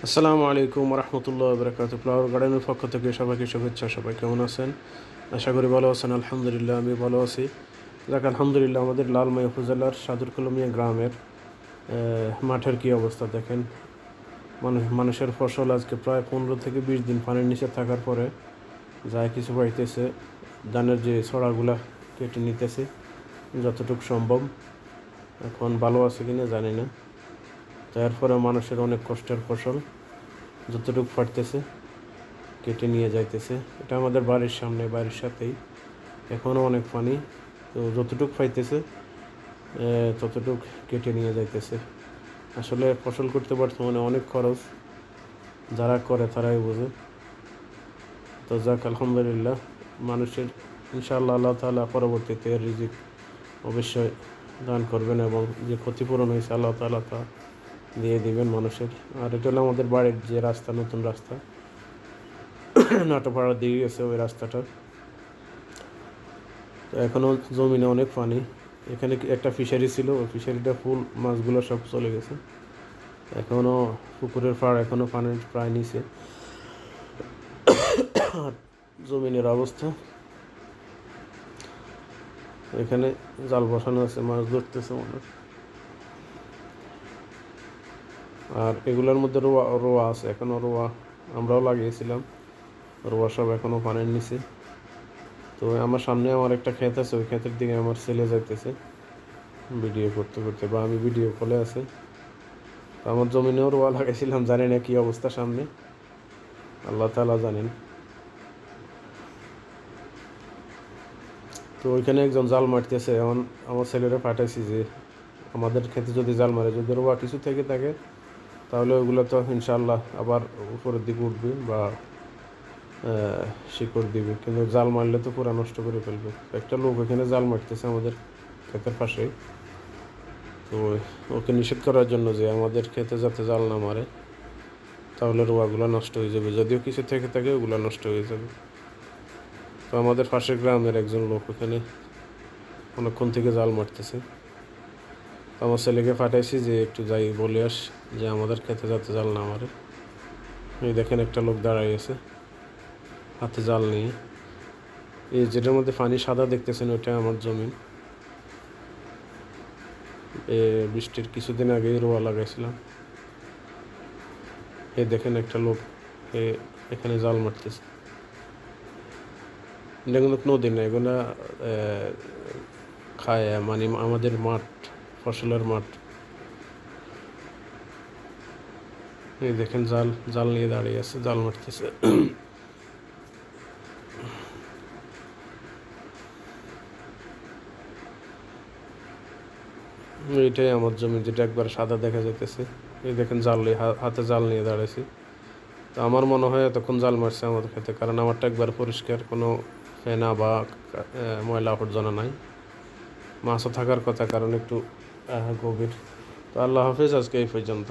আসসালামু আলাইকুম রহমতুল্লাহ বরকাত। ফ্লাওয়ার গার্ডেনের পক্ষ থেকে সবাইকে শুভেচ্ছা। সবাই কেমন আছেন? আশা করি ভালো আছেন। আলহামদুলিল্লাহ আমি ভালো আছি। যাক আলহামদুলিল্লাহ, আমাদের লালমাই উপজেলার সাদুরকলমিয়া গ্রামের মাঠের কি অবস্থা দেখেন। মানুষের ফসল আজকে প্রায় 15 থেকে 20 দিন পানির নিচে থাকার পরে যায় কিছু পাইতেছে। ধানের যে ছড়াগুলা কেটে নিতেছে যতটুকু সম্ভব। এখন ভালো আছে কিনা জানি না। তারপরে মানুষের অনেক কষ্টের ফসল যতটুকু পারতেছে কেটে নিয়ে যাইতেছে। এটা আমাদের বাড়ির সামনে, বাড়ির সাথেই। এখনও অনেক পানি, তো যতটুকু পাইতেছে ততটুক কেটে নিয়ে যাইতেছে। আসলে ফসল করতে বর্তমানে অনেক খরচ, যারা করে তারাই বোঝে। তো যাক আলহামদুলিল্লাহ, মানুষের ইনশাআল্লাহ আল্লাহ তাআলা পরবর্তীতে রিজিক অবশ্যই দান করবেন এবং যে ক্ষতিপূরণ হয়েছে আল্লাহ তাআলা তা দিয়ে দিবেন মানুষের। আর এটা হলো আমাদের বাড়ির যে রাস্তা, নতুন রাস্তা নাটোপাড়া দিয়ে গেছে ওই রাস্তাটা। তো এখনও জমিনে অনেক পানি। এখানে একটা ফিশারি ছিল, ওই ফিশারিটা ফুল, মাছগুলো সব চলে গেছে। এখনও পুকুরের পাড় এখনও পানির প্রায় নিচে। আর জমিনের অবস্থা, এখানে জাল বসানো আছে, মাছ ধরতেছে মনে। আর এগুলোর মধ্যে রোয়া রোয়া আছে, এখনও রোয়া আমরাও লাগিয়েছিলাম। রোয়া সব এখনও পানির নিচে। তো আমার সামনে আমার একটা ক্ষেত আছে, ওই ক্ষেতের দিকে আমার ছেলে যাইতেছে ভিডিও করতে করতে, বা আমি ভিডিও কলে আছে। তো আমার জমিনেও রোয়া লাগাইছিলাম, জানি না কী অবস্থা সামনে, আল্লাহ তাআলা জানেন। তো ওইখানে একজন জাল মারতেছে। এখন আমার ছেলেরা পাঠাইছি যে আমাদের ক্ষেতে যদি জাল মারে, যদি রোয়া কিছু থেকে থাকে তাহলে ওগুলো তো ইনশাআল্লাহ আবার উপরের দিকে উঠবে বা শিকড় দিবে, কিন্তু জাল মারলে তো পুরা নষ্ট করে ফেলবে। একটা লোক এখানে জাল মারতেছে আমাদের ক্ষেতের পাশেই। তো ওকে নিষেধ করার জন্য যে আমাদের ক্ষেতে যাতে জাল না মারে, তাহলে রোয়াগুলো নষ্ট হয়ে যাবে, যদিও কিছু থেকে থাকে ওগুলো নষ্ট হয়ে যাবে। তো আমাদের পাশের গ্রামের একজন লোক ওখানে অনেকক্ষণ থেকে জাল মারতেছে। আমার ছেলেকে পাঠাইছি যে একটু যাই বলে আস যে আমাদের ক্ষেতে যাতে জাল না মারে। এই দেখেন একটা লোক দাঁড়াই আছে হাতে জাল নিয়ে। এই যেটার মধ্যে পানি সাদা দেখতেছেন ওইটা আমার জমি। বৃষ্টির কিছুদিন আগেই রোয়া লাগাইছিলাম। এই দেখেন একটা লোক এখানে জাল মারতেছে। এটা কিন্তু নদী না, এগুলা খায়, মানে আমাদের মাঠ, ফসলের মাঠ। এই দেখেন জাল জাল নিয়ে দাঁড়িয়ে আছে, জাল মারতেছে। এইটাই আমার জমি, যেটা একবার সাদা দেখা যাইতেছে। এই দেখেন জাল নিয়ে, হাতে জাল নিয়ে দাঁড়াইছি। তো আমার মনে হয় এতক্ষণ জাল মারছে আমাদের ক্ষেতে, কারণ আমারটা একবার পরিষ্কার, কোনো ফেনা বা ময়লা আবর্জনা নাই। মাছও থাকার কথা, কারণ একটু গভীর। তো আল্লাহ হাফিজ, আজকে এই পর্যন্ত।